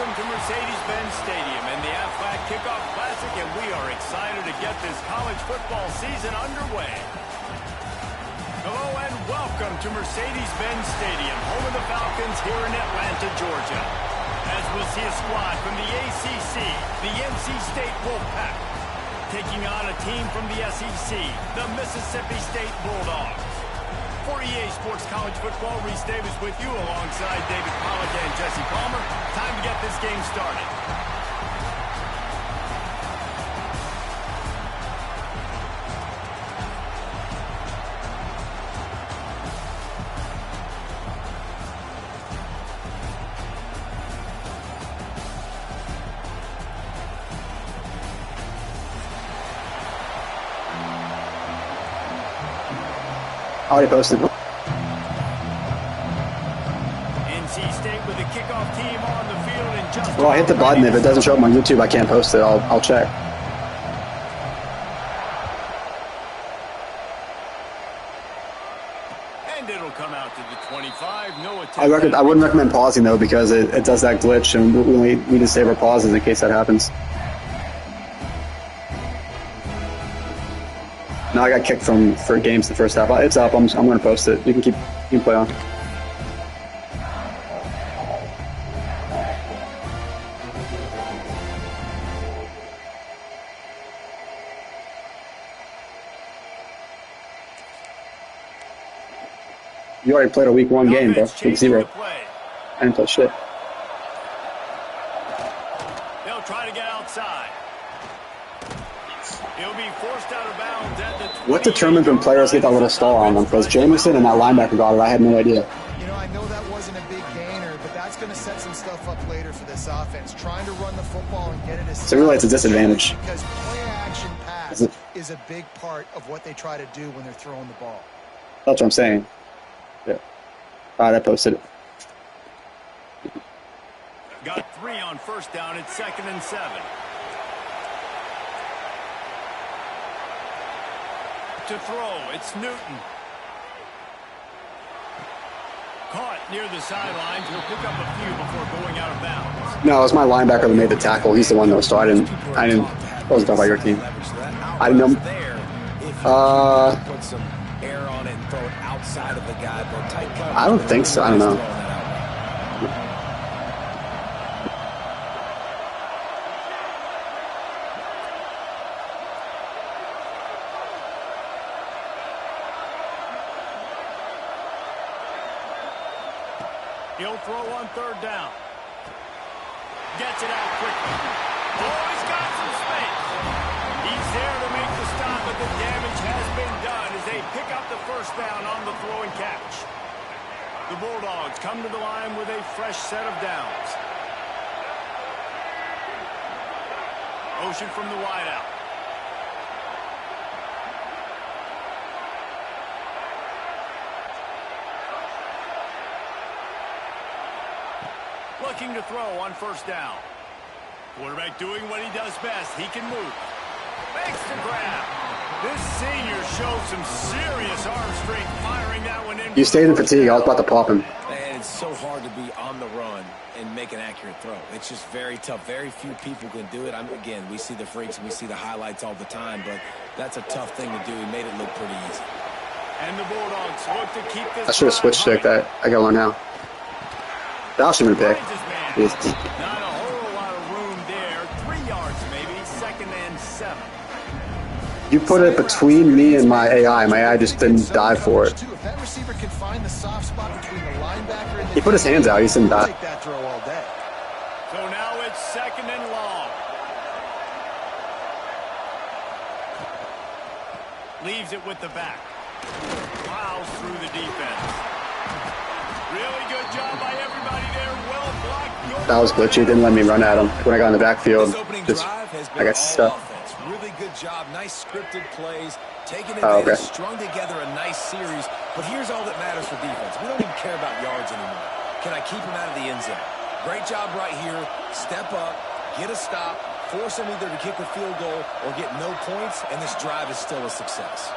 welcome to Mercedes-Benz Stadium and the Aflac Kickoff Classic, and we are excited to get this college football season underway. Hello and welcome to Mercedes-Benz Stadium, home of the Falcons here in Atlanta, Georgia. As we'll see a squad from the ACC, the NC State Wolfpack, taking on a team from the SEC, the Mississippi State Bulldogs. For EA Sports College Football, Reese Davis with you alongside David Pollack and Jesse Palmer. Time to get this game started. Already posted. NC State with the kickoff team on the field in just. Well, I hit the button. If it doesn't show up on YouTube, I can't post it. I'll check. And it'll come out to the 25. No attempt. I wouldn't recommend pausing though, because it does that glitch, and we need to save our pauses in case that happens. No, I got kicked for games the first half. It's up. I'm going to post it. You can play on. You already played a week 1 game, bro. Week 0. I didn't play shit. They'll try to get outside. He'll be forced out of bounds at the 20. What determines when players get that little stall on them? Because Jamison and that linebacker got it. I had no idea. You know, I know that wasn't a big gainer, but that's going to set some stuff up later for this offense. Trying to run the football and get it as So really, it's a disadvantage. Because play-action pass is a big part of what they try to do when they're throwing the ball. That's what I'm saying. Yeah. All right, I posted it. Got 3 on first down. It's 2nd and 7. To throw, it's Newton. Caught near the sidelines. He'll pick up a few before going out of bounds. No, it was my linebacker that made the tackle. He's the one that was, so I wasn't talking about your team. I didn't know. Put some air on it and throw it outside of the guy, but tight coverage. I don't think so. I don't know. He'll throw on 3rd down. Gets it out quickly. Oh, he's got some space. He's there to make the stop, but the damage has been done as they pick up the 1st down on the throw and catch. The Bulldogs come to the line with a fresh set of downs. Motion from the wideout. Looking to throw on 1st down. Quarterback doing what he does best. He can move. Makes the grab. This senior shows some serious arm strength firing that one in. You stayed in fatigue. I was about to pop him. Man, it's so hard to be on the run and make an accurate throw. It's just very tough. Very few people can do it. Again, we see the freaks and we see the highlights all the time, but that's a tough thing to do. He made it look pretty easy. And the Bulldogs look to keep this. I should have switched to that. I got one now. That should have been picked. Not a whole lot of room there. 3 yards maybe. 2nd and 7. You put it between me and my AI. My AI just didn't dive for it. If that receiver can find the soft spot between the linebacker and the He put his hands out. He didn't dive. take that throw all day. So now it's 2nd and long. Leaves it with the back. Plows through the defense. Really good job by everybody there. Well blocked. That was glitchy. Didn't let me run at him when I got in the backfield. Just I got stuck. Really good job. Nice scripted plays. Taking Oh, advantage, okay. strung together a nice series. But here's all that matters for defense. We don't even care about yards anymore. Can I keep him out of the end zone? Great job right here. Step up, get a stop, force him either to kick a field goal or get no points, and this drive is still a success.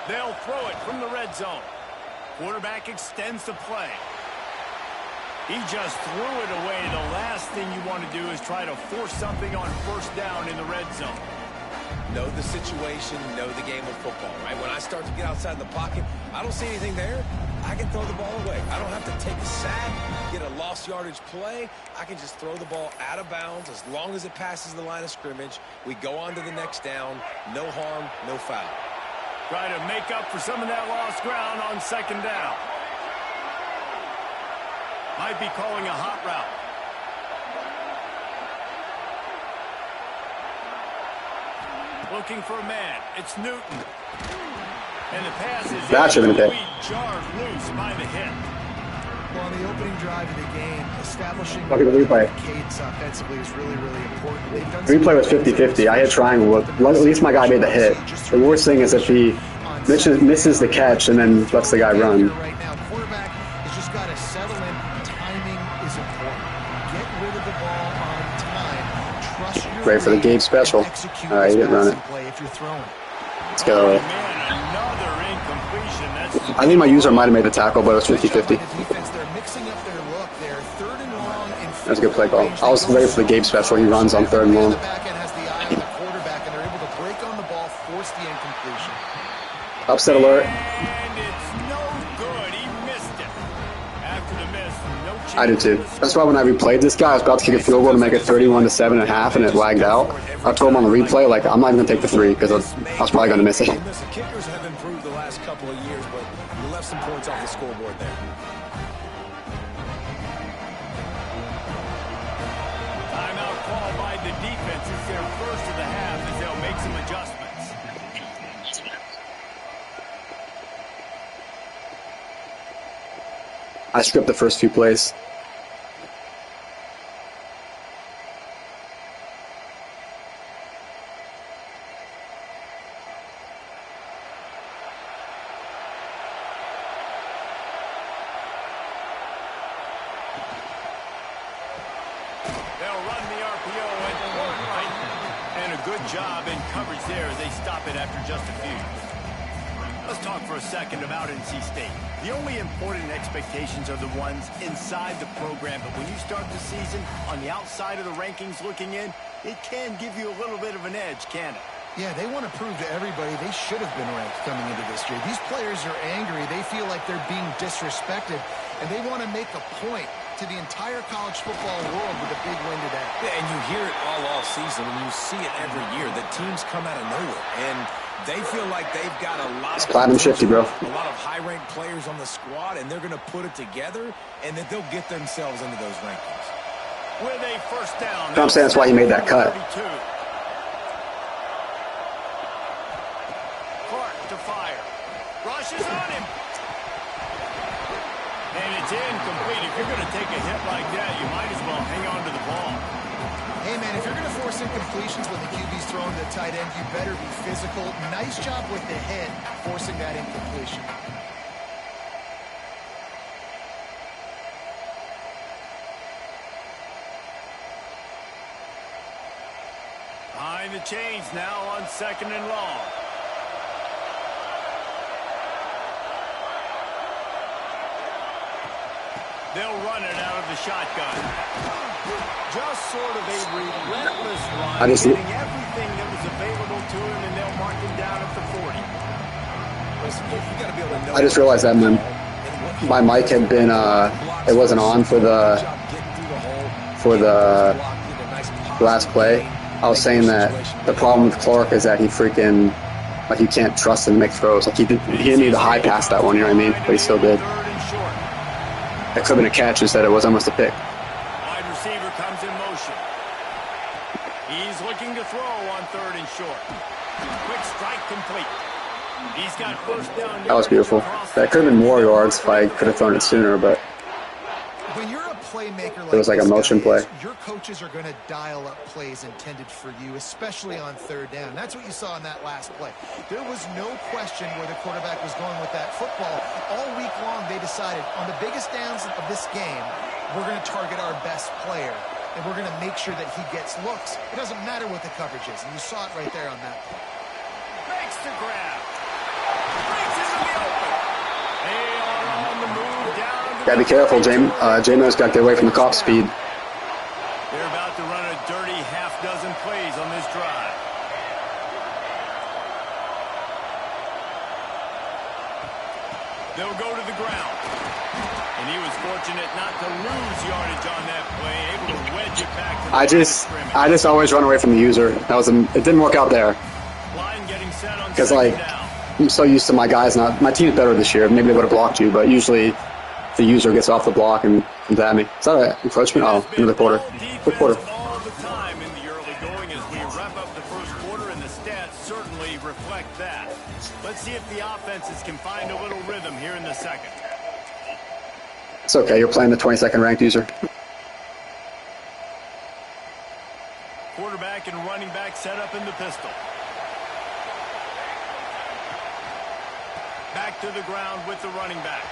They'll throw it from the red zone. Quarterback extends the play. He just threw it away. The last thing you want to do is try to force something on first down in the red zone. Know the situation, know the game of football, right? When I start to get outside the pocket, I don't see anything there, I can throw the ball away. I don't have to take a sack, get a lost yardage play. I can just throw the ball out of bounds as long as it passes the line of scrimmage. We go on to the next down. No harm, no foul. Try to make up for some of that lost ground on second down. Might be calling a hot route. Looking for a man. It's Newton. And the pass is that should have been a pick. Jarred loose by the hit. Well, on the opening drive of the game, establishing Look at the replay. cadence offensively is really, really important. They've done Replay was 50-50. I hit triangle. At least my guy made the hit. The worst thing is if he misses the catch and then lets the guy run. Right now, the quarterback has just got to settle in. Timing is important. Get rid of the ball on time. Trust your Ready for the game special. All right, he didn't run it. If you're throwing. Let's go. Man, another incompletion. That's I think my user might have made the tackle, but it was 50-50. That was a good play call. I was ready for the Gabe special. He runs on 3rd and long. The back end has the eye on the quarterback, and they're able to break on the ball, force the incompletion. Upset alert. And it's no good. He missed it. After the miss, no chance. I did too. That's why when I replayed this guy, I was about to kick a field goal to make it 31-7.5, and it lagged out. I told him on the replay, like, I'm not even going to take the 3 because I was probably going to miss it. The kickers have improved the last couple of years, but you left some points off the scoreboard there. Timeout called by the defense. It's their first of the half as they'll make some adjustments. I stripped the first few plays. They'll run the RPO at one right. And a good job in coverage there as they stop it after just a few. Let's talk for a second about NC State. The only important expectations are the ones inside the program, but when you start the season on the outside of the rankings looking in, it can give you a little bit of an edge, can it? Yeah, they want to prove to everybody they should have been ranked coming into this year. These players are angry. They feel like they're being disrespected, and they want to make a point to the entire college football world with a big win today. Yeah, and you hear it all season, and you see it every year. The teams come out of nowhere, and they feel like they've got a lot of Platinum shifty, bro. a lot of high-ranked players on the squad, and they're going to put it together, and that they'll get themselves into those rankings. With a first down. I'm saying that's why he made that cut. 32. Clark to fire. Rushes on him. And it's incomplete. If you're going to take a hit like that, you might as well hang on to the ball. Hey, man, if you're going to force incompletions when the QB's throwing to the tight end, you better be physical. Nice job with the hit, forcing that incompletion. Behind the chains now on 2nd and long. They'll run it out of the shotgun. Just sort of a relentless run, getting everything that was available to him, and they'll mark him down at the 40. Listen, you got to be able to know I just realized that my mic had been, it wasn't on for the last play. I was saying that the problem with Clark is that he freaking, like, you can't trust him to make throws. Like, he didn't need to high pass that one, you know what I mean? But he still did. That could have been a catch instead. It was almost a pick. Wide receiver comes in motion. He's looking to throw on 3rd and short. Quick strike complete. He's got first down. That was beautiful. That could have been more yards if I could have thrown it sooner, but When you're a playmaker like it was like a motion play. your coaches are going to dial up plays intended for you, especially on 3rd down. That's what you saw in that last play. There was no question where the quarterback was going with that football. All week long, they decided on the biggest downs of this game, we're going to target our best player, and we're going to make sure that he gets looks. It doesn't matter what the coverage is, and you saw it right there on that play. Makes the grab. Breaks into the open. They are on the move down to Gotta be careful, J-Mo's got to get away from the cop speed. They're about to run a dirty half-dozen plays on this drive. They'll go to the ground. And he was fortunate not to lose yardage on that play, able to wedge it back to the I just always run away from the user. It didn't work out there. Line getting set on Because, second like, down. I'm so used to my guys not. My team's better this year. Maybe they would have blocked you, but usually the user gets off the block and comes at me. Is that an encroachment? Oh, into the quarter. Quick quarter. All the time in the early going as we wrap up the first quarter, and the stats certainly reflect that. Let's see if the offenses can find a little rhythm here in the second. It's okay. You're playing the 22nd ranked user. Quarterback and running back set up in the pistol. Back to the ground with the running back.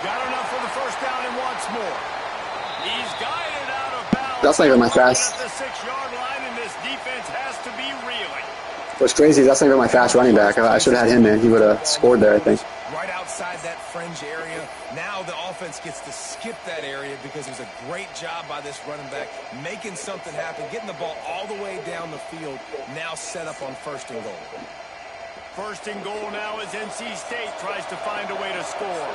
Got enough for the first down and wants more. He's guided out of bounds. That's not even my fast. At the 6-yard line, and this defense has to be reeling. What's crazy is that's not even my fast running back. I should have had him in. He would have scored there, I think. Right outside that fringe area. Now the offense gets to skip that area because it was a great job by this running back making something happen, getting the ball all the way down the field, now set up on 1st and goal. 1st and goal now as NC State tries to find a way to score.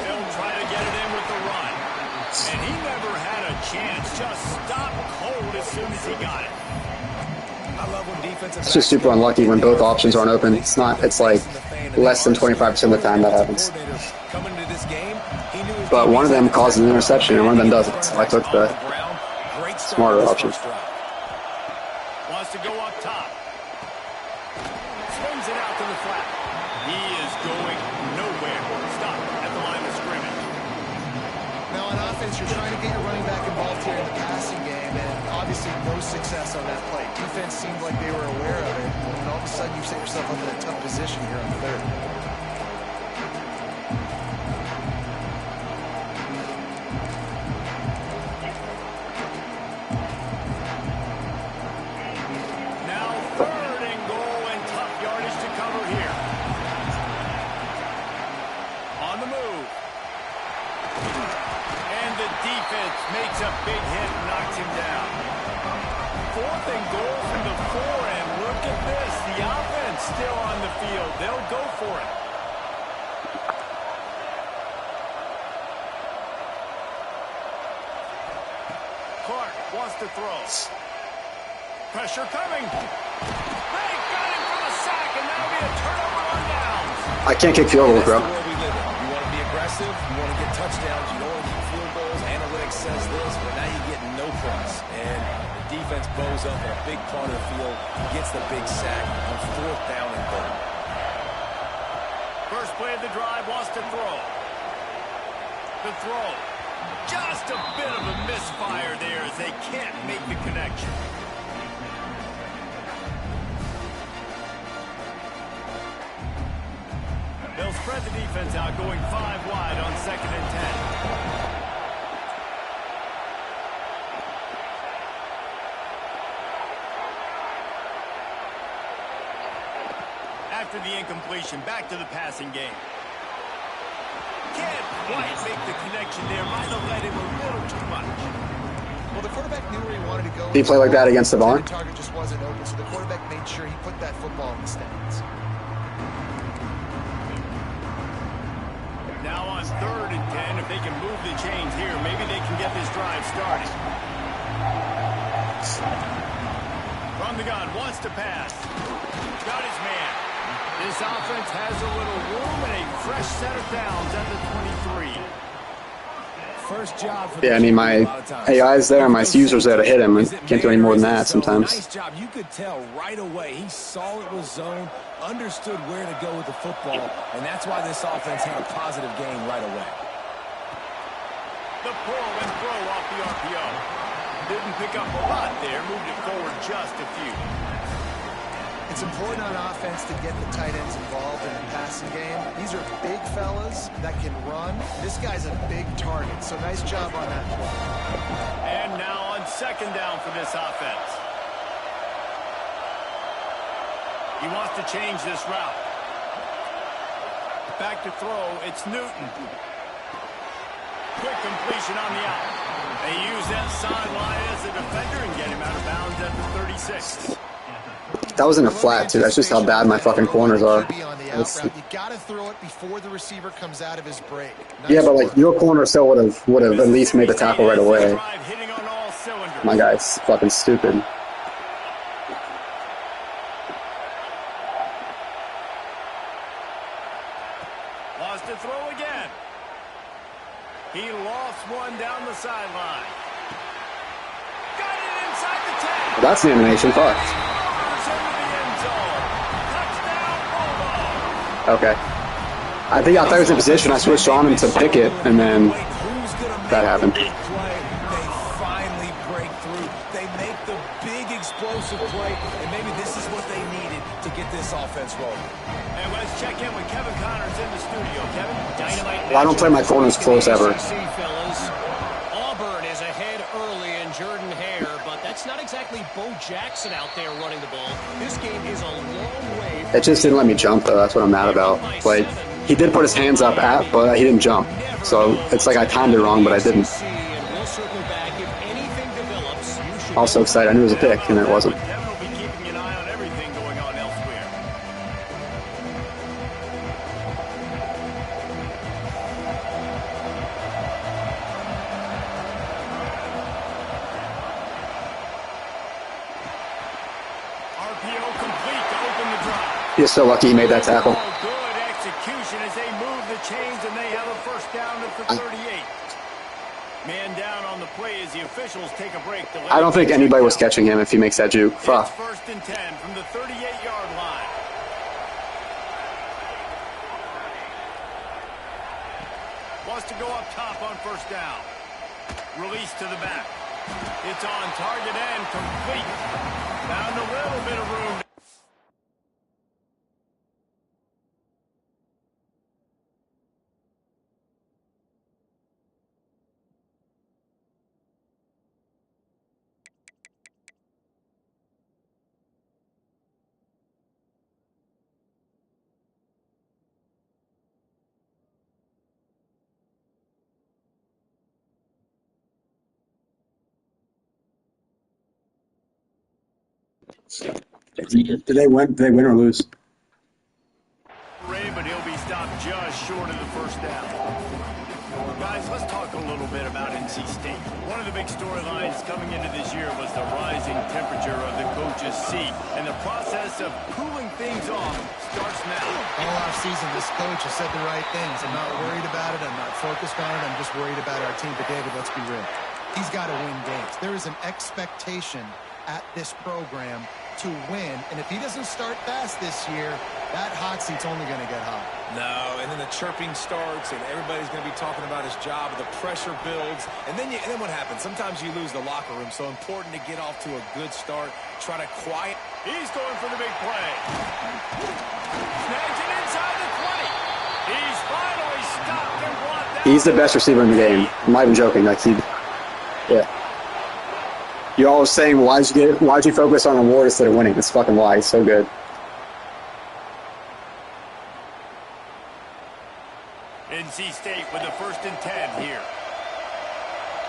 They'll try to get it in with the run. And he never had a chance. Just stopped cold as soon as he got it. I love when defensive It's just super unlucky when both options aren't open. It's like less than 25% of the time that happens. But one of them causes an interception and one of them doesn't. So I took the smarter option. Wants to go up top. Swings it out to the flat. He is going nowhere. Stop at the line of scrimmage. Now on offense, you're trying to get your running back involved here in the passing game, and obviously no success on that play. Defense seemed like they were aware of it, and all of a sudden you set yourself up in a tough position here on 3rd. Now 3rd and goal and tough yardage to cover here. On the move. And the defense makes a big hit and knocks him down. 4th and goal from the 4, and look at this. The offense still on the field. They'll go for it. Clark wants to throw. Pressure coming. They got him from a sack, and that'll be a turnover on downs. I can't kick field goals, bro. That's the world we live in. You want to be aggressive, you want to get touchdowns, you don't want to keep field goals. Analytics says this, but now you get no points. And the defense bows up in a big part of the field, gets the big sack on 4th down and goal. First play of the drive, wants to throw. The throw. Just a bit of a misfire there as they can't make the connection. They'll spread the defense out, going 5 wide on 2nd and 10. After the incompletion, back to the passing game. Can't quite make the connection there. Might have led him a little too much. Well, the quarterback knew where he wanted to go. Did he play like that against the Barn? The target just wasn't open, so the quarterback made sure he put that football in the stands. Now on 3rd and 10, if they can move the chains here, maybe they can get this drive started. From the gun, wants to pass. Got his man. This offense has a little room and a fresh set of downs at the 23. First job for Yeah, I mean, my AI's there, my user's there to hit him. I can't do any more than that sometimes. Nice job. You could tell right away. He saw it was zone, understood where to go with the football, and that's why this offense had a positive game right away. The pull and throw off the RPO. Didn't pick up a lot there, moved it forward just a few. It's important on offense to get the tight ends involved in the passing game. These are big fellas that can run. This guy's a big target, so nice job on that play. And now on 2nd down for this offense. He wants to change this route. back to throw. It's Newton. Quick completion on the out. They use that sideline as a defender and get him out of bounds at the 36. That wasn't a flat, too. That's just how bad my fucking corners are. You gotta throw it before the receiver comes out of his break. Yeah, but like your corner still would have at least made the tackle right away. My guy's fucking stupid. Lost to throw again. He lost one down the sideline. Got it inside the 10. Well, that's the animation. Fuck. Okay. I thought he was in position. I switched on him to pick it, and then that happened. They finally break through. They make the big explosive play, and maybe this is what they needed to get this offense rolling. And let's check in with Kevin Connors in the studio. Kevin, dynamite. Well, I don't play my corners close ever. Auburn is ahead early in Jordan Hare, but that's not exactly Bo Jackson out there running the ball. This game is a long way. It just didn't let me jump, though. That's what I'm mad about. Like, he did put his hands up but he didn't jump. So it's like I timed it wrong, but I didn't. I was so excited. I knew it was a pick, and it wasn't. Kevin will be keeping an eye on everything going on elsewhere. RPO complete to open the drive. He's so lucky he made that tackle. Good execution as they move the chains, and they have a first down at the 38. Man down on the play as the officials take a break. I don't think anybody was catching him if he makes that juke. Fuck. It's first and 10 from the 38-yard line. Wants to go up top on first down. Release to the back. It's on target and complete. Found a little bit of room. Did they win? Did they win or lose? But he'll be stopped just short of the first down. Guys, let's talk a little bit about NC State. One of the big storylines coming into this year was the rising temperature of the coach's seat, and the process of cooling things off starts now. All offseason, this coach has said the right things. I'm not worried about it. I'm not focused on it. I'm just worried about our team. But, David, let's be real. He's got to win games. There is an expectation at this program to win, and if he doesn't start fast this year, that hot seat's only going to get hot. No, and then the chirping starts, and everybody's going to be talking about his job. The pressure builds, and then what happens? Sometimes you lose the locker room, so important to get off to a good start. Try to quiet. He's going for the big play. Snags it inside the 20. He's finally stopped and brought down. He's the best receiver in the game. I'm not even joking. Like yeah. You're always saying, why'd you focus on award instead of winning? It's fucking why. He's so good. NC State with the first and 10 here.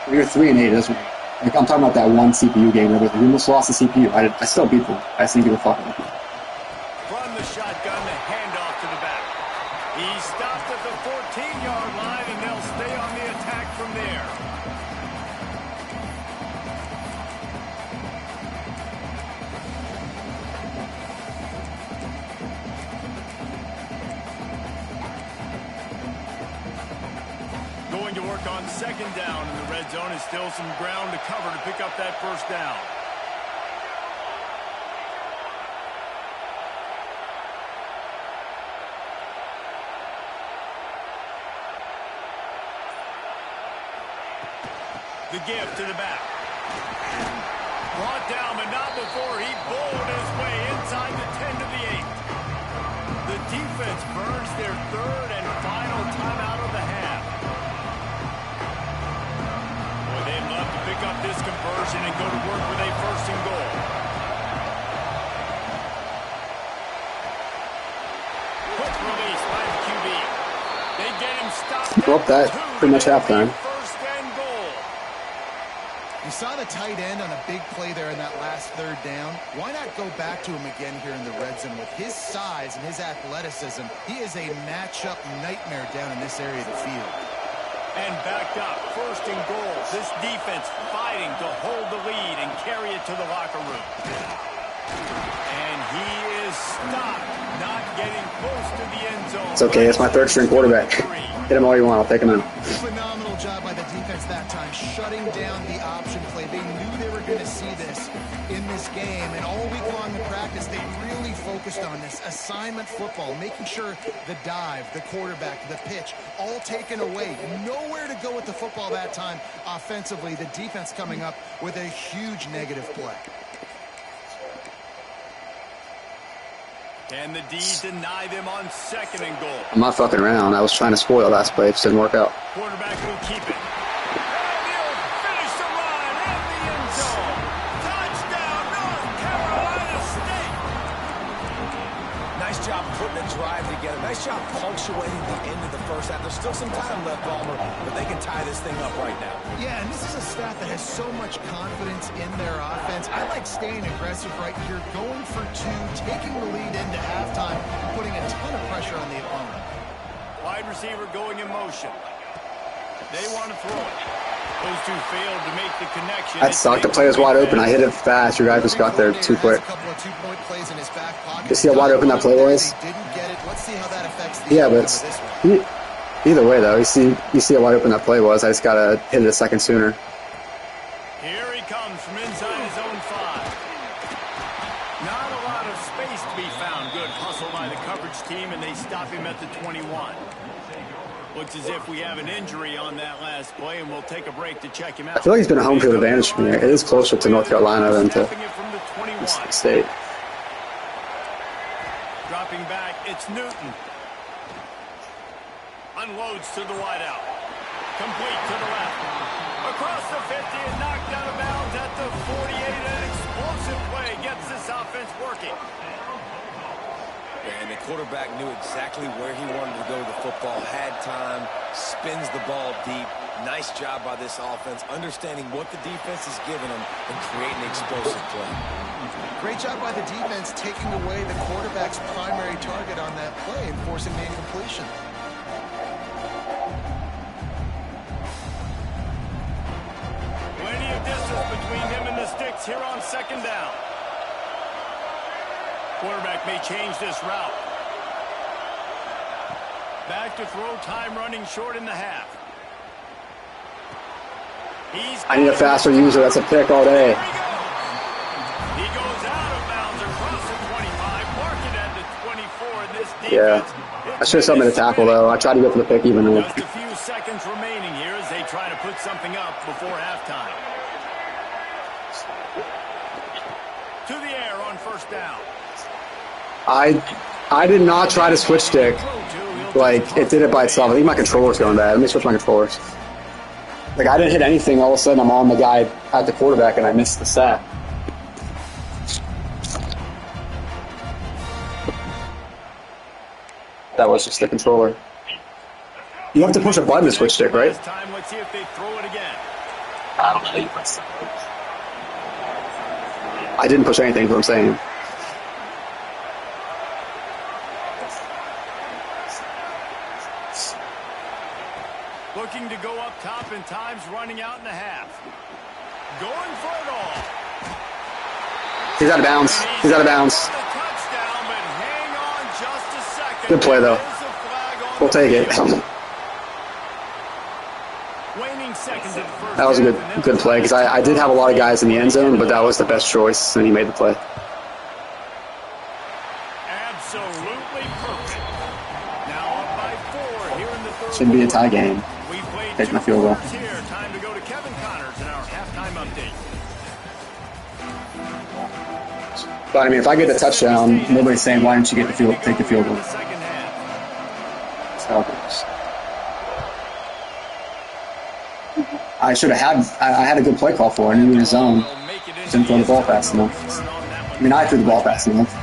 We were 3-8. Doesn't like I'm talking about that one CPU game where we almost lost the CPU. I still beat them. I just didn't give a fuck. From the shotgun, the handoff to the back. He stopped at the 14-yard line, and they'll stay on the attack from there. Going to work on second down in the red zone. Is still some ground to cover to pick up that first down. The give to the back. Brought down, but not before he bowled his way inside the 10 to the 8. The defense burns their third and final timeout of the half. Boy, they'd love to pick up this conversion and go to work with a first and goal. Quick release by the QB. We're up that pretty much halftime. First and goal. You saw the tight end on a big play there in that last third down. Why not go back to him again here in the red zone? With his size and his athleticism, he is a matchup nightmare down in this area of the field. And backed up, first and goal. This defense fighting to hold the lead and carry it to the locker room. And he is stopped, not getting close to the end zone. It's okay. It's my third string quarterback. Hit him all you want. I'll take him out. Phenomenal job by the defense that time, shutting down the option play. They knew they were going to see this in this game, and all week long in practice, they really focused on this assignment football, making sure the dive, the quarterback, the pitch, all taken away. Nowhere to go with the football that time offensively. The defense coming up with a huge negative play. Can the D deny them on second and goal? I'm not fucking around. I was trying to spoil last play. It just didn't work out. Quarterback will keep it. And he'll finish the run in the end zone. Touchdown, North Carolina State. Nice job putting a drive together. Nice job punctuating the end of the first half. There's still some time left, Balmer, but they can tie this thing up right now. Yeah, and this is a staff that has so much confidence in their offense. I like staying aggressive right here, going for two, taking the lead into halftime, putting a ton of pressure on the opponent. Wide receiver going in motion. They want to throw it. Those two failed to make the connection. That sucked. The play was wide open. I hit it fast. Your guy just got there too quick. You see how wide open that play was? Yeah, but it's, either way, though, you see how wide open that play was. I just got to hit it a second sooner. Here he comes from inside his own 5. Not a lot of space to be found. Good hustle by the coverage team, and they stop him at the 21. Looks as if we have an injury on that last play, and we'll take a break to check him out. I feel like he's been a home field advantage for me. It is closer to North Carolina than to State. Dropping back, it's Newton. Unloads to the wideout. Complete to the left. Across the 50 and knocked out of bounds at the 48. An explosive play gets this offense working. And the quarterback knew exactly where he wanted to go with the football, had time, spins the ball deep. Nice job by this offense, understanding what the defense is giving them and creating an explosive play. Great job by the defense taking away the quarterback's primary target on that play and forcing the incompletion. Plenty of distance between him and the sticks here on second down. Quarterback may change this route. Back to throw, time running short in the half. I need a faster user. That's a pick all day. He goes out of bounds across the 25, marking at the 24 in this defense. Yeah. I should have submitted a tackle, though. I tried to go for the pick even though. Just a few seconds remaining here as they try to put something up before halftime. To the air on first down. I did not try to switch stick. Like, it did it by itself. I think my controller's going bad. Let me switch my controllers. Like, I didn't hit anything. All of a sudden, I'm on the guy at the quarterback, and I missed the sack. That was just the controller. You have to push a button to switch stick, right? Let's see if they throw it again. I don't know. I didn't push anything, is what I'm saying. Looking to go up top, and time's running out in the half. Going for it all. He's out of bounds. He's out of bounds. Good play, though. We'll take it. That was a good play, because I did have a lot of guys in the end zone, but that was the best choice, and he made the play. Absolutely perfect. Now up by 4 here in the third. Shouldn't be a tie game. Take my field goal. Time to go to Kevin Connors in our halftime update. But I mean, if I get a touchdown, nobody's saying, "Why didn't you get the field? Take the field goal." That's how it goes. I should have had. I had a good play call for it. I knew in his zone. Didn't throw the ball fast enough. I mean, I threw the ball fast enough.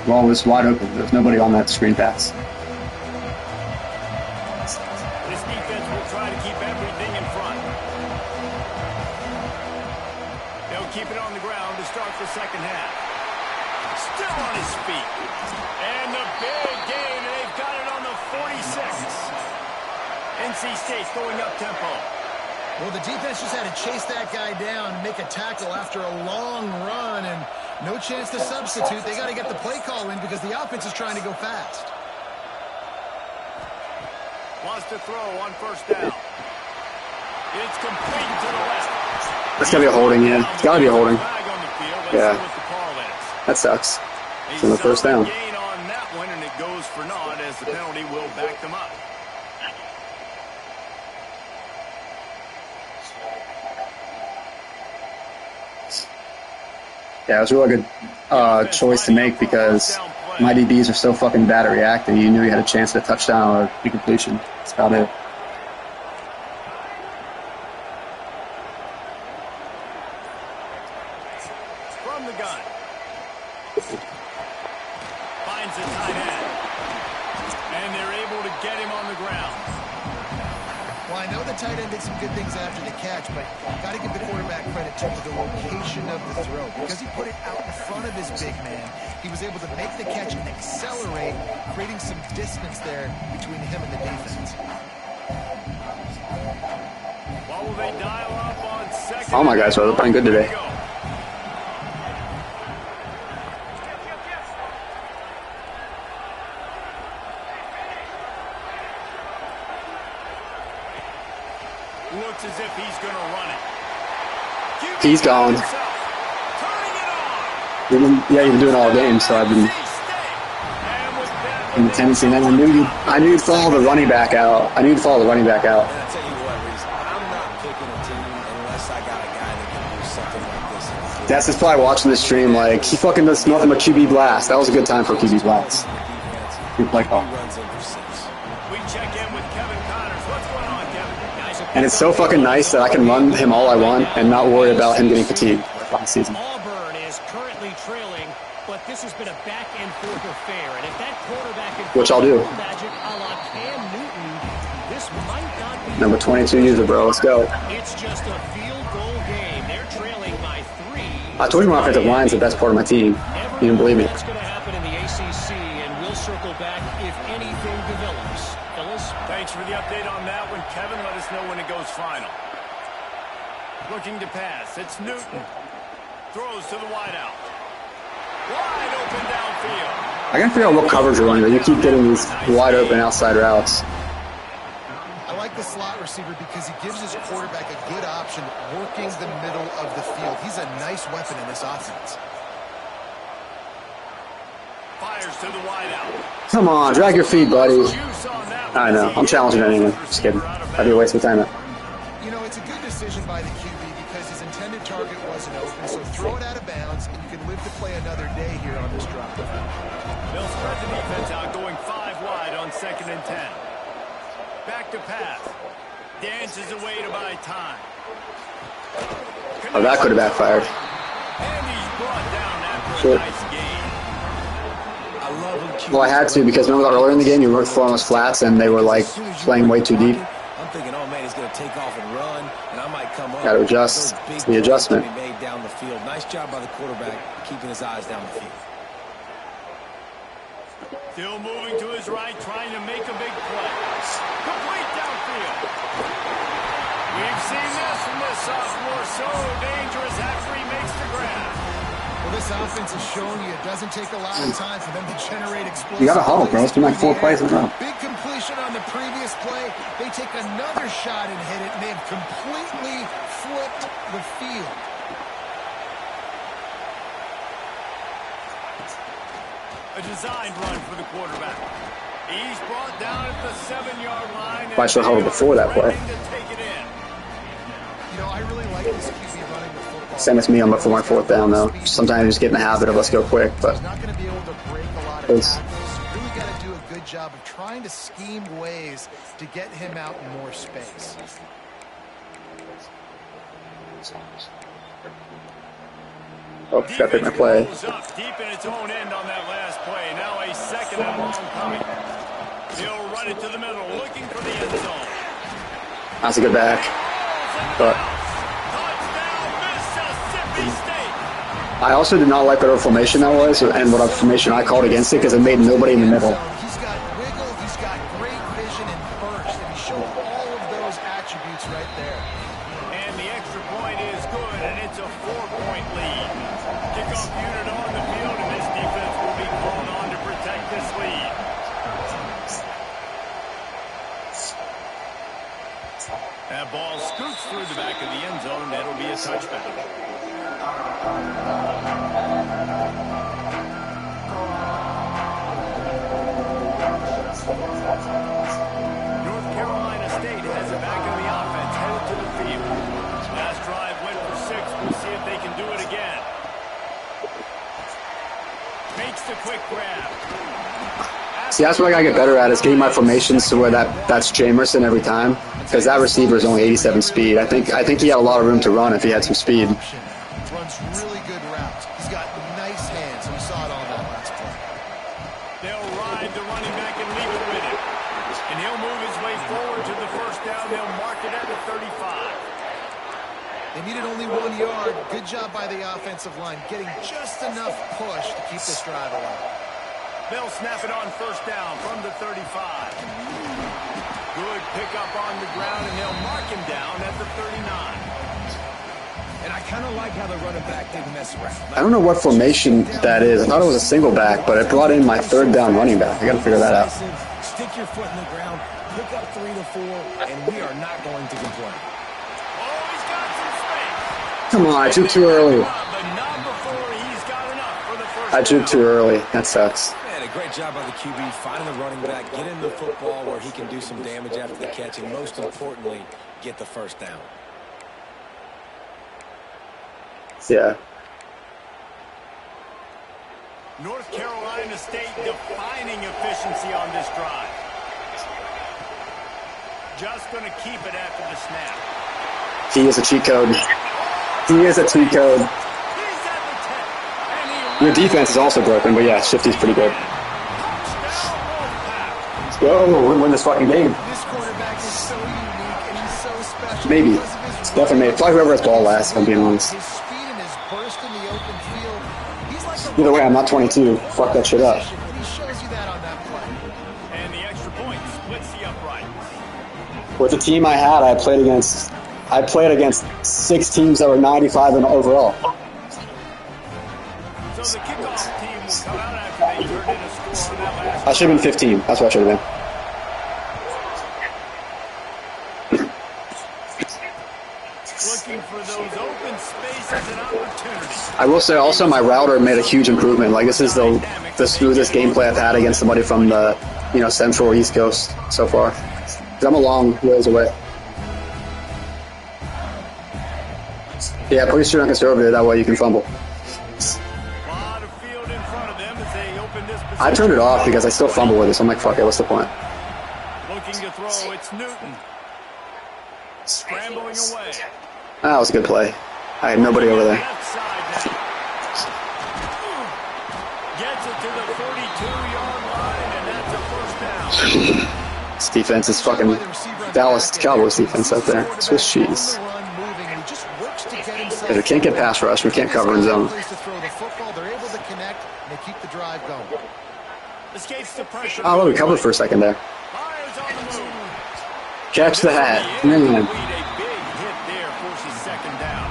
The ball was wide open. There was nobody on that screen pass. start the second half. Still on his feet. And the big gain, and they've got it on the 46. NC State going up tempo. Well, the defense just had to chase that guy down and make a tackle after a long run, and no chance to substitute. They got to get the play call in because the offense is trying to go fast. Wants to throw on first down. It's complete to the left. That's got to be a holding, yeah. It's got to be a holding. Yeah. That sucks. It's in the first down. Gain on that one, and it goes for naught as the penalty will back them up. Yeah, it was a really good choice to make because my DBs are so fucking bad at reacting. You knew you had a chance at a touchdown or incompletion. That's about it. From the gun. Finds the tight end. And they're able to get him on the ground. Well, I know the tight end did some good things after the catch, but got to give the quarterback credit to the location of the throw. Because he put it out in front of his big man, he was able to make the catch and accelerate, creating some distance there between him and the defense. What will they dial up on second? All my guys are playing good today. Looks as if he's going to run it. He's gone. Yeah, you've been doing all game, so I've been in the tendency. And then I knew you'd follow the running back out. I knew you'd follow the running back out. And I tell you what, Reese, I'm not picking a team unless I got a guy that can do something like this. That's just probably watching the stream. Like he fucking does nothing but QB blast. That was a good time for QB blast. Good play call. We check in with Kevin Connors. What's going on, Kevin? And it's so fucking nice that I can run him all I want and not worry about him getting fatigued last season. Auburn is currently trailing, but this has been a back and forth affair. And if that quarterback can Which I'll do. magic a la Cam Newton, this might not be Number 22 user, bro. Let's go. It's just a field goal game. They're trailing by 3. I told you my offensive line's the best part of my team. You didn't believe me. That's going to happen in the ACC, and we'll circle back if anything develops. Fellas? Thanks for the update on that one, Kevin. Let us know when it goes final. Looking to pass. It's Newton. Throws to the wideout. Wide open downfield. I gotta figure out what coverage you're running. You keep getting these wide open outside routes. I like the slot receiver because he gives his quarterback a good option working the middle of the field. He's a nice weapon in this offense. Fires to the wideout. Come on, drag your feet, buddy. Juice on that one. I know. I'm challenging it anyway. Just kidding. That'd be a waste of time. You know, it's a good decision by the QB because his intended target wasn't open, so throw it out of bounds, and you can live to play another day here on this drive. They'll spread the defense out, going 5 wide on 2nd and 10. Back to pass. Dances away to buy time. Oh, that could have backfired. And he's brought down after Sure. a nice gain. I love when QBs Well, I had to because remember earlier in the game you were throwing those flats and they were like playing way too deep. I'm thinking, oh man, he's going to take off and run, and I might come up. Gotta adjust. Those big It's the adjustment. plays made down the field. Nice job by the quarterback, keeping his eyes down the field. Still moving to his right, trying to make a big play. Complete downfield. We've seen this from this sophomore. So dangerous after he makes the grab. Well, this offense has shown you it doesn't take a lot of time for them to generate explosive. You gotta huddle, bro. It's been like 4 plays in a row. Big completion on the previous play. They take another shot and hit it, and they have completely flipped the field. A designed run for the quarterback. He's brought down at the 7-yard line. I should have huddled before that play. To take it in. You know, I really like this QB running the football. Same as me on for my 4th down, though. Sometimes you just get in the habit of let's go quick, but He's not going to be able to break a lot of It's- tackles. You really got to do a good job of trying to scheme ways to get him out in more space. oh, gotta pick my play. Defense goes up deep in its own end on that last play. Now a 2nd and long coming. He'll run it to the middle, looking for the end zone. That's a good back. But Touchdown, Mississippi State. I also did not like whatever formation that was and what formation I called against it because it made nobody in the middle. He's got wiggle, he's got great vision and burst, and he showed all of those attributes right there. And the extra point is good, and it's a 4-point lead. Kickoff unit on the field, and this defense will be called on to protect this lead. That ball scoots through the back of the end zone. That'll be a touchback. North Carolina State has it back on the offense, headed to the field. Last drive went for 6. We'll see if they can do it again. Makes the quick grab. See, that's what I gotta get better at is getting my formations to where that's Jamerson every time, because that receiver is only 87 speed. I think he had a lot of room to run if he had some speed. Runs really good routes. He's got nice hands. We saw it on that last play. They'll ride the running back and leave it with him. And he'll move his way forward to the first down. They'll mark it at the 35. They needed only 1 yard. Good job by the offensive line, getting just enough push to keep this drive alive. They'll snap it on first down from the 35. Good pickup on the ground, and they'll mark him down at the 39. And I kind of like how the running back didn't mess around. I don't know what formation that is. I thought it was a single back, but it brought in my third down running back. I gotta figure that out. Stick your foot in the ground, pick up 3 to 4, and we are not going to complain. Oh, he's got some space. Come on, I juked too early. But not before he's got enough for the first I juked down. too early. That sucks. Man, a great job by the QB finding the running back, get him the football where he can do some damage after the catch, and most importantly, get the first down. Yeah. North Carolina State defining efficiency on this drive. Just going to keep it after the snap. He is a cheat code. He is a cheat code. He's at the 10. And he Your defense is also broken, but yeah, Shifty's pretty good. Let's go. We're gonna win this fucking game. This quarterback is so unique, and he's so special. Maybe. because of his It's definitely maybe. Probably whoever has ball last, if I'm being honest. His speed and his burst in the open field. He's like a Either way, I'm not 22. Fuck that shit up. He shows you that on that play. And the extra point splits the upright. With the team I had, I played against 6 teams that were 95 and overall. So the kickoff team will come out after they turned in a score on that last I should have been 15. That's what I should have been. looking for those open spaces and opportunities. I will say also my router made a huge improvement. Like this is the smoothest gameplay I've had against somebody from the Central or East Coast so far. 'Cause I'm a long ways away. Yeah, put your shit on conservative. That way you can fumble. Lot of field in front of them as they open this I turned it off because I still fumble with it. So I'm like, fuck it. What's the point? Looking to throw, it's Newton. Scrambling away. That was a good play. I had nobody over there. Left side now. Gets it to the 42-yard line, and that's a first down. This defense is fucking Dallas Cowboys defense out there. Swiss cheese. If we can't get pass rush, we can't cover in zone. They're able to connect, and they keep the drive going. Escapes the pressure. Oh, look, we covered for a second there. Fires on the move. Catch the hat. Man. A big hit there forces second down.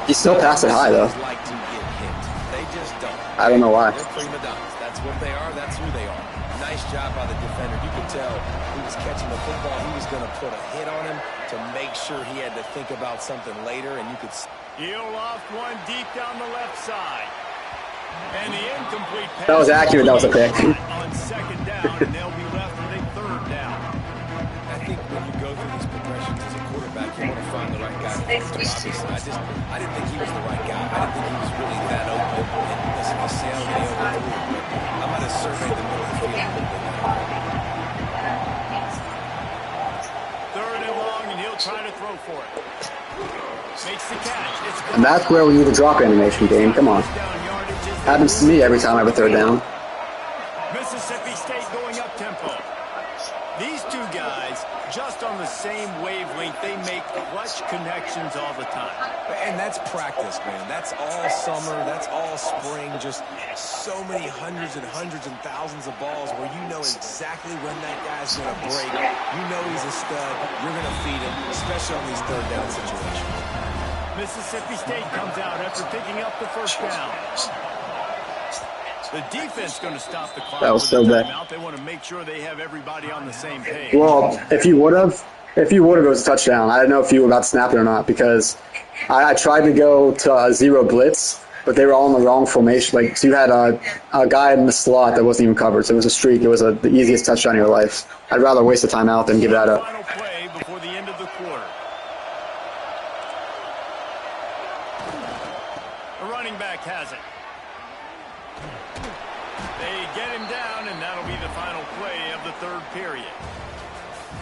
He still passed it high, though. Like to get hit. They just don't. I don't know why. They're prima donnas. That's what they are. That's who they are. Nice job by the defender. You could tell he was catching the football. He was going to put a hit on him to make sure he had to think about something later, and you could see. He'll loft one deep down the left side. And the incomplete pass. That was accurate. That was a pick. On second down, and they'll be left with a third down. I think when you go through these progressions as a quarterback, you want to find the right guy. Obviously, I didn't think he was the right guy. I didn't think he was really that open. And listen, the sale they overthrew it, but I might have surveyed the middle of the field a little bit better. Third and long, and he'll try to throw for it. Makes the catch. It's And that's where we need a drop animation game. Come on. down yardage. Happens to me every time I have a third down. Mississippi State going up tempo. These two guys just on the same wavelength. They make clutch connections all the time. And that's practice, man. That's all summer. That's all spring. Just so many hundreds and thousands of balls where you know exactly when that guy's going to break. You know he's a stud. You're going to feed him, especially on these third down situations. Mississippi State comes out after picking up the first down. The defense going to stop the clock. That was so bad. They want to make sure they have everybody on the same page. Well, if you would have, it was a touchdown. I don't know if you were about to snap it or not because I tried to go to a zero blitz, but they were all in the wrong formation. Like, so you had a guy in the slot that wasn't even covered. So it was a streak. It was the easiest touchdown of your life. I'd rather waste the timeout than give that up. Final play before the end of the quarter. The running back has it. They get him down, and that'll be the final play of the third period.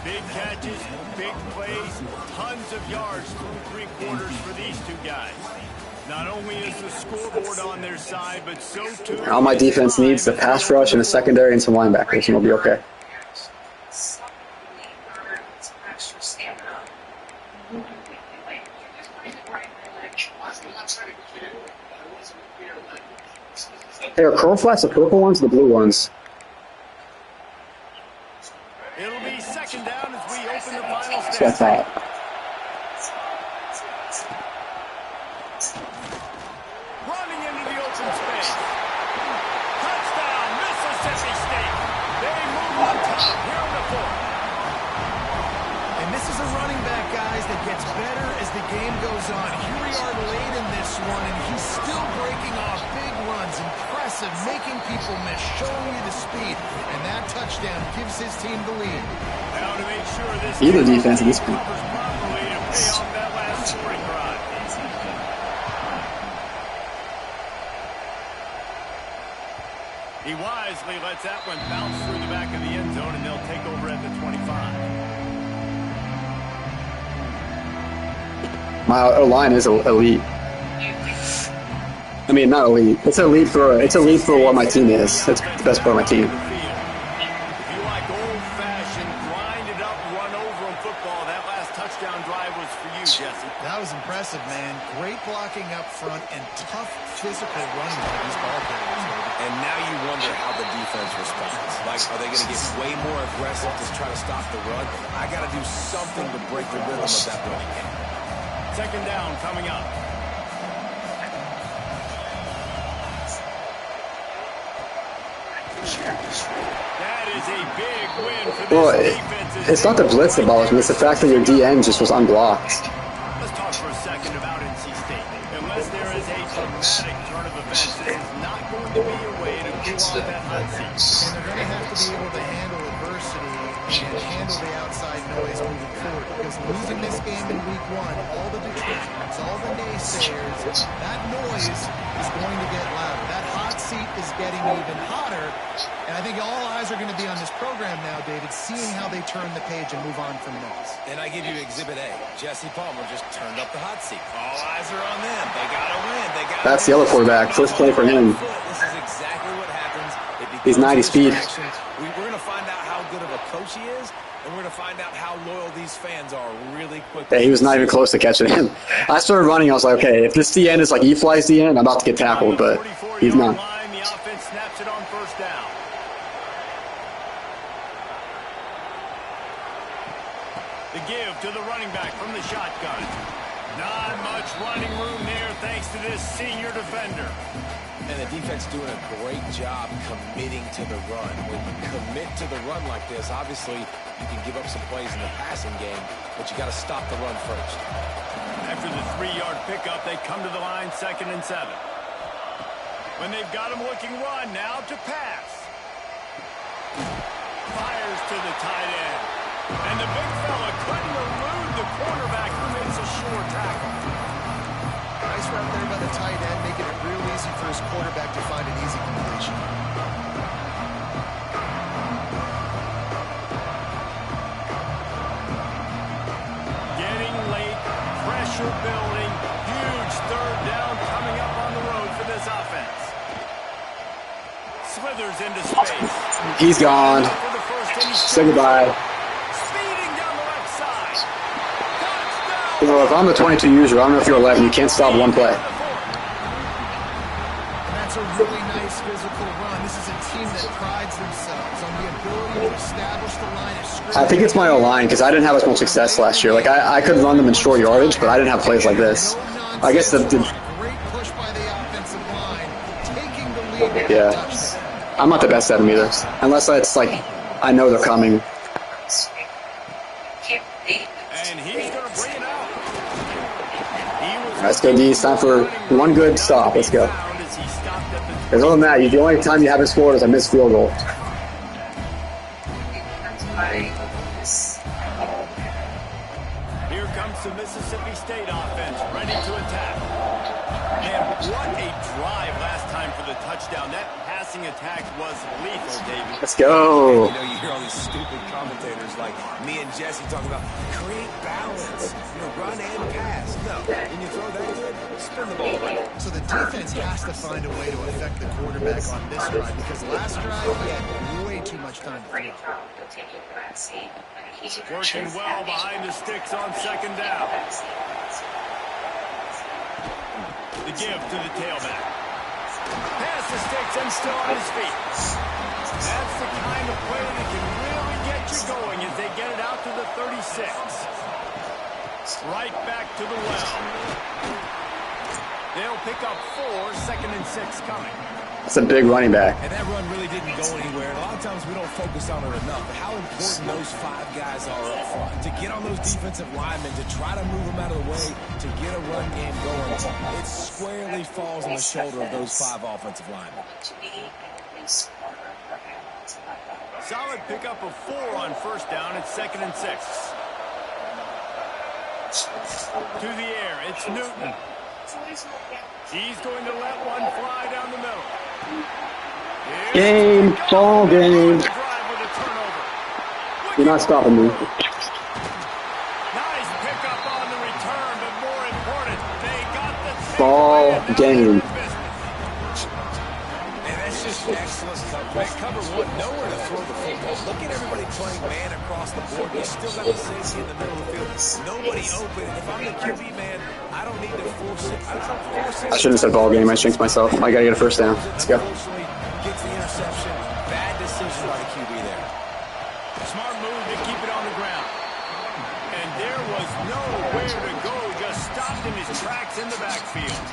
Big catches, big plays, tons of yards through three quarters for these two guys. Not only is the scoreboard on their side, but so too... All my defense needs the pass rush and a secondary and some linebackers, and we'll be okay. Hey, are curl flats the purple ones or the blue ones? It'll be second down as we open the final That's what I snap. thought. Running into the open space. Touchdown, Mississippi State. They move on top here in the fourth. And this is a running back, guys, that gets better as the game goes on. Here we are late in this one, and he's still breaking off big runs. Impressive, making people miss, showing you the speed. And that touchdown gives his team the lead. Now to make sure this Either defense at this point. covers properly to pay off that last scoring drive. He wisely lets that one bounce through the back of the end zone, and they'll take over at the 25. My line is elite. I mean, not elite. It's elite for what my team is. It's the best part of my team. If you like old-fashioned, grinded-up, run-over football, that last touchdown drive was for you, Jesse. That was impressive, man. Great blocking up front and tough physical running for these ball carriers. And now you wonder how the defense responds. Like, are they going to get way more aggressive to try to stop the run? I got to do something to break the rhythm of that running game. Second down coming up. That is a big win for Well, this defense. it's not the blitz that bothers me. It's the fact that your DN just was unblocked. Let's talk for a second about NC State. Unless there is a dramatic turn of events, this is not going to be a way to cool off that hot seat. And they're going to have to be able to handle adversity and handle the outside noise moving forward. Because losing this game in week one, all the detractors, all the naysayers, that noise is going to get louder. That hot seat is getting even hotter. And I think all eyes are going to be on this program now, David, seeing how they turn the page and move on from this. And I give you Exhibit A. Jesse Palmer just turned up the hot seat. All eyes are on them. They got to win. They got. That's the other quarterback. First play for him. This is exactly what happens. He's 90 speed. We're going to find out how good of a coach he is, and we're going to find out how loyal these fans are really quickly. Yeah, he was not even close to catching him. I started running. I was like, okay, if this DN is like E-Fly's DN, I'm about to get tackled, but he's not. The offense snaps it on first down. The give to the running back from the shotgun. Not much running room there thanks to this senior defender. And the defense doing a great job committing to the run. When you commit to the run like this, obviously you can give up some plays in the passing game, but you got to stop the run first. After the 3-yard pickup, they come to the line 2nd and 7. When they've got him looking run, now to pass. Fires to the tight end. And the big fella couldn't elude the quarterback who makes a sure tackle. Nice route there by the tight end, making it real easy for his quarterback to find an easy completion. Getting late, pressure building, huge third down coming up on the road for this offense. Slithers into space. He's gone. Say goodbye. Speeding down the You know, if I'm the 22 user, I don't know if you're 11, you can't stop one play. And that's a really nice physical run. This is a team that prides themselves on the ability to establish the line of scrimmage. I think it's my O-line because I didn't have as much success last year. Like, I could run them in short yardage, but I didn't have plays like this. I guess Great push by the offensive line, taking the lead with a touchdown. I'm not the best at them either. Unless it's like, I know they're coming. And he's going to bring it out. Let's go, D. It's time for one good stop. Let's go. Because other than that, the only time you haven't scored is a missed field goal. Here comes the Mississippi State offense, ready to attack. And what a drive last time for the touchdown. That passing attack was lethal, David. Let's go. You know, you hear all these stupid commentators like me and Jesse talking about create balance, run and pass. No, when you throw that good, spin the ball right. So the defense has to find a way to affect the quarterback on this drive because last drive he had way too much time to throw. Working well behind the sticks on second down. The give to the tailback. Pass the sticks and still on his feet. That's the kind of play that can really get you going as they get it out to the 36. Right back to the well. They'll pick up 4, 2nd and 6 coming. That's a big running back. And that run really didn't go anywhere. And a lot of times we don't focus on it enough. But how important those 5 guys are up front. To get on those defensive linemen, to try to move them out of the way, to get a run game going, it squarely falls on the shoulder of those 5 offensive linemen. Solid pickup of 4 on first down. It's 2nd and 6. To the air, it's Newton. He's going to let one fly down the middle. Game, ball game. You're not stopping me. Nice pickup on the return, but more important, they got the Ball game. And that's just excellent coverage. Cover one, nowhere to throw the football. Look at everybody playing man across the board. You still got the safety in the middle of the field. Nobody open. If I'm the QB man, I don't need to force it. I shouldn't have said ball game. I jinxed myself. I gotta get a first down. Let's go. Gets the interception. Bad decision by the QB there. Smart move to keep it on the ground. And there was nowhere to go. Just stopped in his tracks in the backfield.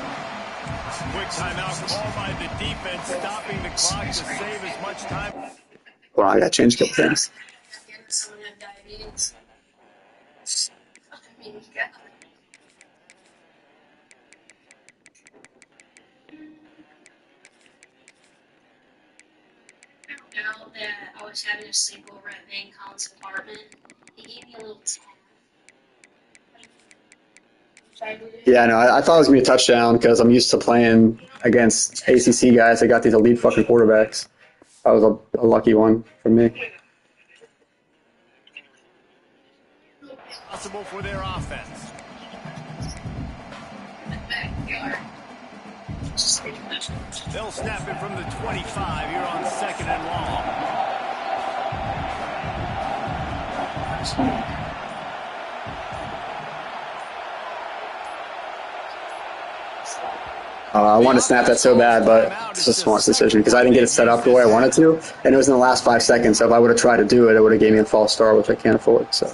Quick timeout called by the defense, stopping the clock to save as much time. Well, I gotta change a couple things. Now that I was having a sleepover at Van Collins' apartment, he gave me a little tap. Yeah, no, I thought it was gonna be a touchdown because I'm used to playing against ACC guys that got these elite fucking quarterbacks. That was a lucky one for me. Possible for their offense. They'll snap it from the 25 here on 2nd and long. I wanted to snap that so bad, but it's a smart decision because I didn't get it set up the way I wanted to, and it was in the last 5 seconds. So if I would have tried to do it, it would have gave me a false start, which I can't afford. So,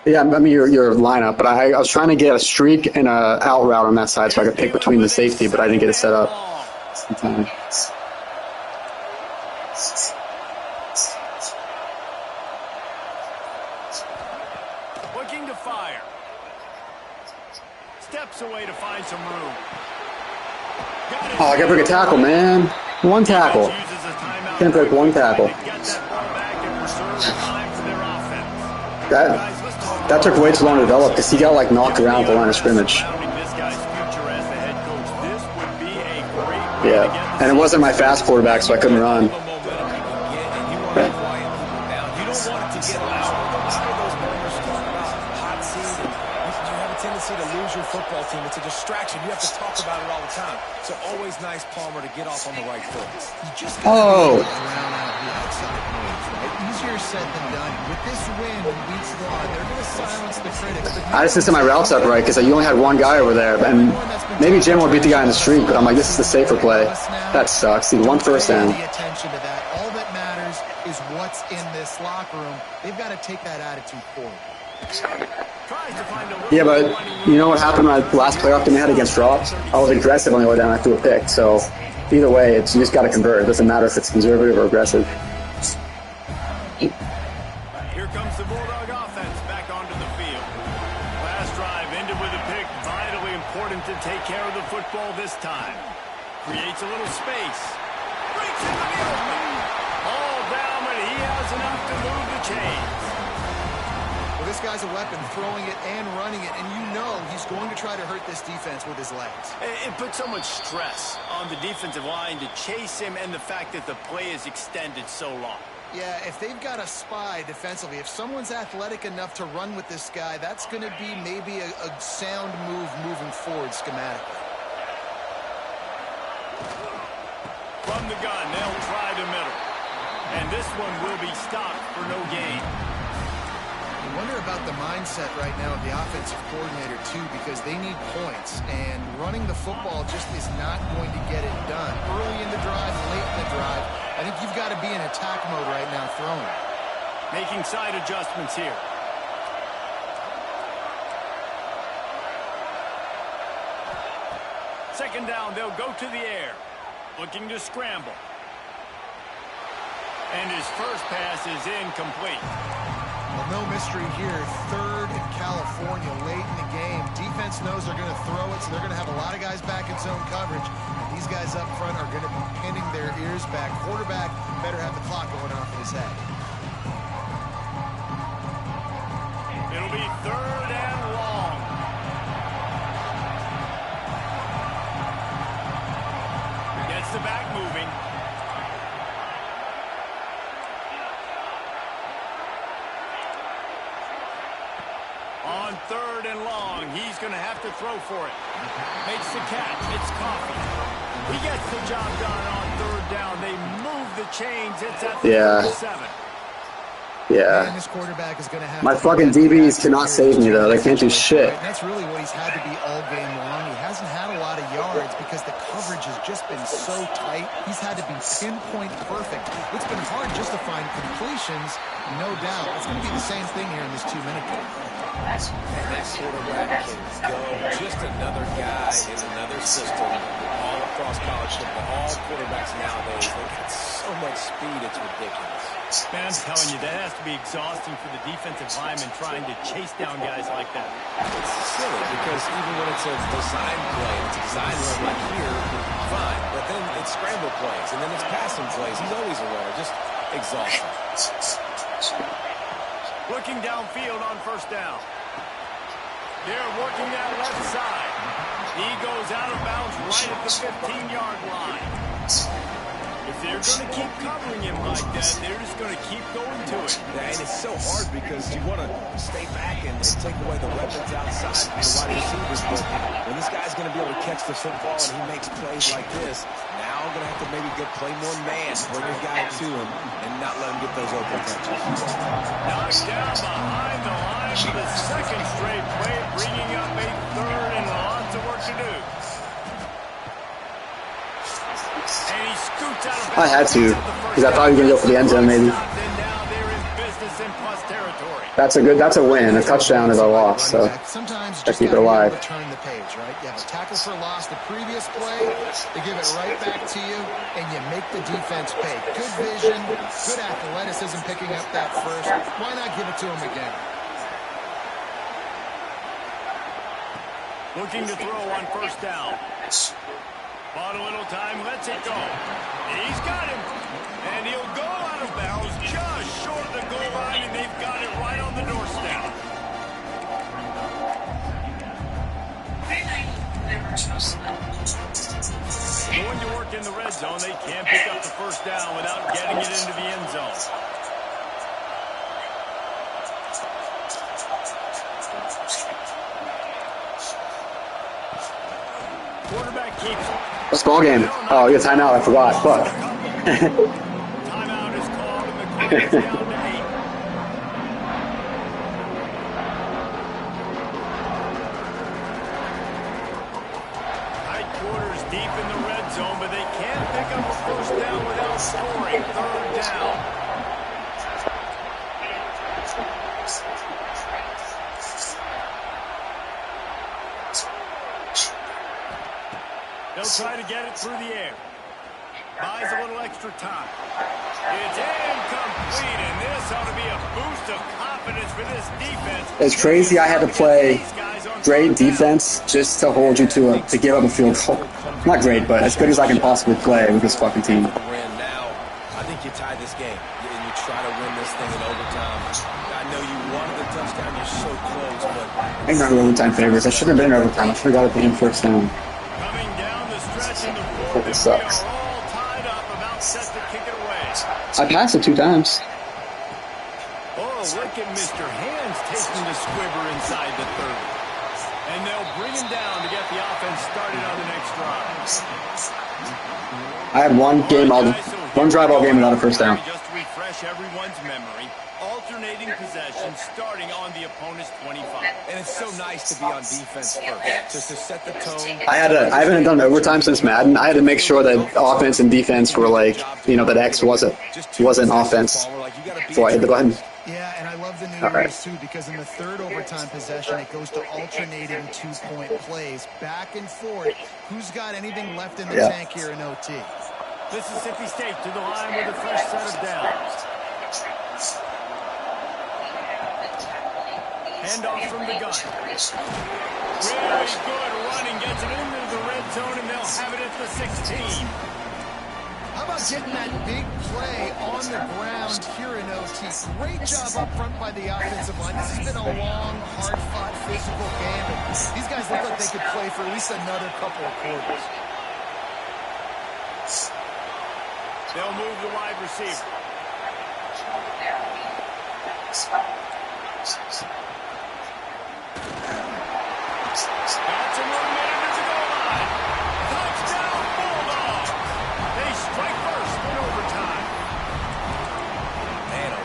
yeah, I mean your lineup, but I was trying to get a streak and a out route on that side so I could pick between the safety, but I didn't get it set up. Looking to fire. Steps away to find some room. Oh, I gotta break a tackle, man. One tackle. Can't break one tackle. That took way too long to develop because he got like knocked around at the line of scrimmage. Yeah, and it wasn't my fast quarterback, so I couldn't run. tendency to lose your football team. It's a distraction. You have to talk about it all the time. So always nice, Palmer, to get off on the right foot. You just got to drown out the outside noise, right? Easier said than done. With this win in weeks one, they're going to silence the critics. I just didn't set my routes up right because you only had one guy over there. And maybe Jim will beat the guy in the street, but I'm like, this is the safer play. That sucks. Dude, 1 first down. Pay attention to that. All that matters is what's in this locker room. They've got to take that attitude forward. Yeah, but you know what happened my last playoff game I had against Ross? I was aggressive on the way down. I threw a pick. So either way, you just got to convert. It doesn't matter if it's conservative or aggressive. Here comes the Bulldog offense back onto the field. Last drive ended with a pick. Vitally important to take care of the football this time. Creates a little space. Breaks into the open. All down, but he has enough to move the chains. This guy's a weapon, throwing it and running it, and you know he's going to try to hurt this defense with his legs. It puts so much stress on the defensive line to chase him and the fact that the play is extended so long. Yeah, if they've got a spy defensively, if someone's athletic enough to run with this guy, that's going to be maybe a sound move moving forward schematically. From the gun, they'll try the middle. And this one will be stopped for no gain. I wonder about the mindset right now of the offensive coordinator, too, because they need points, and running the football just is not going to get it done. Early in the drive, late in the drive, I think you've got to be in attack mode right now throwing. Making side adjustments here. Second down, they'll go to the air. Looking to scramble. And his first pass is incomplete. Well, no mystery here. Third in California late in the game. Defense knows they're going to throw it, so they're going to have a lot of guys back in zone coverage. And these guys up front are going to be pinning their ears back. Quarterback better have the clock going off in his head. It'll be third and long. Gets the back moving. On third and long, he's going to have to throw for it. Makes the catch. It's Coffee. He gets the job done on third down. They move the chains. It's at the 37. Yeah. And this quarterback is going to have my fucking DBs cannot save me, though. They can't do shit. That's really what he's had to be all game long. He hasn't had a lot of yards because the coverage has just been so tight. He's had to be pinpoint perfect. It's been hard just to find completions, no doubt. It's going to be the same thing here in this 2-minute game. That quarterback can go. Just another guy in another system all across college football. All quarterbacks nowadays, they got so much speed, it's ridiculous. Man, I'm telling you, that has to be exhausting for the defensive lineman trying to chase down guys like that. It's silly because even when it's a design play, it's a design run like here, fine. But then it's scramble plays, and then it's passing plays. He's always a runner. Just exhausting. Looking downfield on first down. They're working that left side. He goes out of bounds right at the 15-yard line. If they're going to keep covering him like that, they're just going to keep going to it. Yeah, and it's so hard because you want to stay back and take away the weapons outside the wide receivers. But when this guy's going to be able to catch the football and he makes plays like this, now we're going to have to maybe play more man, bring a guy to him, and not let him get those open catches. Knocked down behind the line for the second straight play, bringing up a third and lots of work to do. And he scoots out of bounds. I had to, because I thought he was going to go for the end zone, maybe. That's a win. A touchdown is a loss, so sometimes I keep it alive. Turn the page, right? You have a tackle for loss the previous play, they give it right back to you, and you make the defense pay. Good vision, good athleticism picking up that first. Why not give it to him again? Looking to throw on first down. Bought a little time, lets it go. He's got him. And he'll go out of bounds just short of the goal line, and they've got it right on the doorstep. Going to work in the red zone, they can't pick up the first down without getting it into the end zone. Quarterback keeps it. What's ball game? Oh, you got timeout. I forgot. Fuck. Timeout is called, and the clock is down to 8. Tight quarters deep in the red zone, but they can't pick up a first down without scoring. Third down. They'll try to get it through the air. Buys a little extra time. It's incomplete, and this ought to be a boost of confidence for this defense. It's crazy I had to play great defense just to hold you to give up a field goal. Not great, but as good as I can possibly play with this fucking team. Now, I think you tie this game, and you try to win this thing in overtime. I know you wanted the touchdown. You're so close, but... I think not overtime favors. I shouldn't have been in overtime. I should have got it the first down. Coming down the stretch in the fourth, It sucks. we are all tied up, about set to kick it away. I passed it 2 times. Oh, look at Mr. Hands taking the squibber inside the 30. And they'll bring him down to get the offense started on the next drive. I had one drive all game without a first down. Just to refresh everyone's memory, alternating possession starting on the opponent's 25. And it's so nice to be on defense first, just to set the tone. I haven't done overtime since Madden. I had to make sure that offense and defense were like, that X wasn't offense. So I hit the button. Yeah, and I love the new rules, too, because in the third overtime possession, it goes to alternating 2-point plays, back and forth. Who's got anything left in the tank here in OT? Mississippi State to the line with a fresh set of downs. Handoff from the gun. Really good running, gets it into the red zone, and they'll have it at the 16. How about getting that big play on the ground here in OT? Great job up front by the offensive line. This has been a long, hard-fought, physical game. And these guys look like they could play for at least another couple of quarters. They'll move the wide receiver. That's a 1 minute to go line. Touchdown, Bulldogs. They strike first in overtime.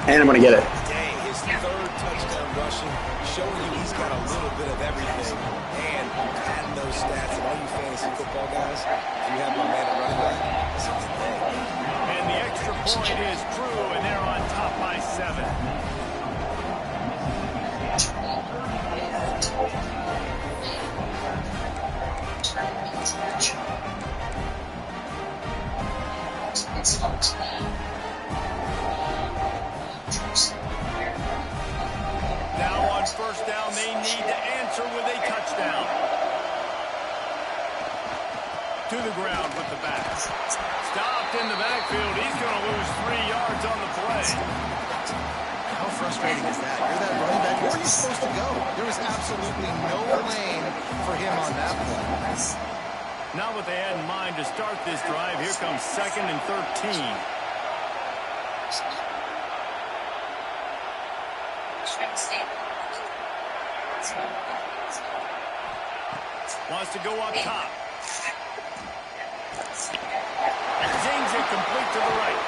And I'm going to get it. Dang, his third touchdown rushing, showing you he's got a little bit of everything. And adding those stats, and all you fantasy football guys, if you have my man at running back, it's a good thing. And the extra point is true, and they're on top by 7. Now on first down, they need to answer with a touchdown. To the ground with the back. Stopped in the backfield. He's going to lose 3 yards on the play. How frustrating is that? You're that running back. Where are you supposed to go? There was absolutely no lane for him on that play. Not what they had in mind to start this drive. Here comes 2nd and 13. Wants to go up top. Zings it complete to the right.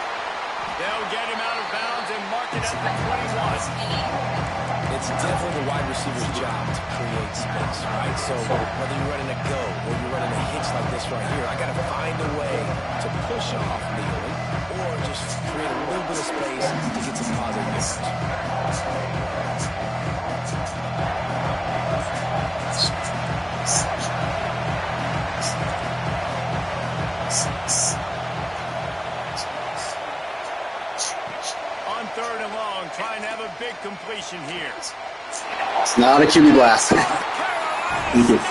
They'll get him out of bounds and mark it at the 21. It's definitely the wide receiver's job to create space, right? So whether you're running a go or you're running a hitch like this right here, I got to find a way to push off legally or just create a little bit of space to get some positive yards. On 3rd and long, trying to have a big completion here. It's not a QB blast. Thank you. They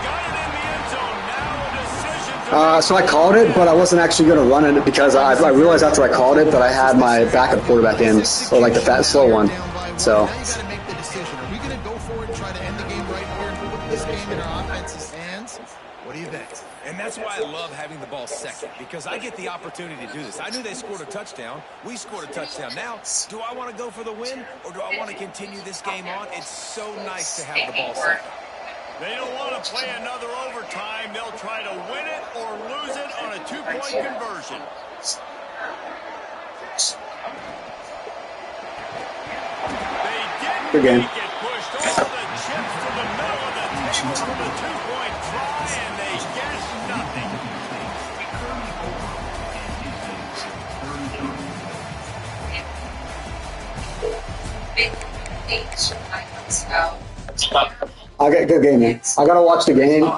got it in the end zone. Now a decision to So I called it, but I wasn't actually going to run it because I realized after I called it that I had my backup quarterback in, or like the fat, slow one. So Now you got to make the decision. Are we going to go for it and try to end the game right here and put this game in our offense's hands? What do you think? And that's why I love having the ball second, because I get the opportunity to do this. I knew they scored a touchdown. We scored a touchdown. Now, do I want to go for the win, or do I want to continue this game on? It's so nice to have the ball second. They don't want to play another overtime. They'll try to win it or lose it on a two-point conversion. They didn't make it, pushed all the chips to the middle of the table for the two-point try, and they get nothing. I got a good game, man. I gotta watch the game.